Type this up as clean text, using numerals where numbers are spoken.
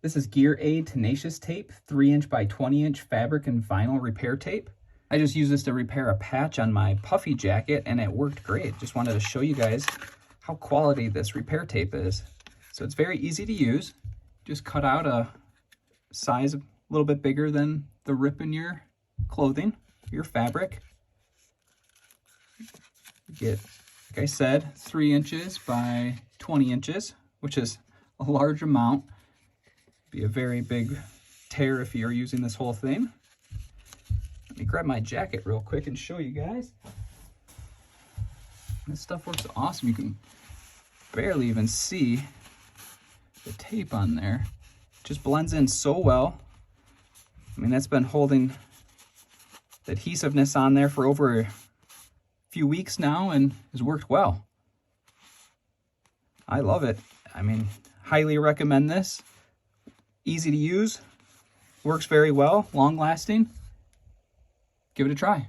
This is GEAR AID Tenacious Tape, 3" by 20" fabric and vinyl repair tape. I just used this to repair a patch on my Puffy jacket and it worked great. Just wanted to show you guys how quality this repair tape is. So it's very easy to use. Just cut out a size a little bit bigger than the rip in your clothing, your fabric. Get, like I said, 3" by 20", which is a large amount. Be a very big tear if you're using this whole thing. Let me grab my jacket real quick and show you guys. This stuff works awesome. You can barely even see the tape on there. It just blends in so well. I mean, that's been holding the adhesiveness on there for over a few weeks now and has worked well. I love it. I mean, highly recommend this. Easy to use, works very well, long lasting. Give it a try.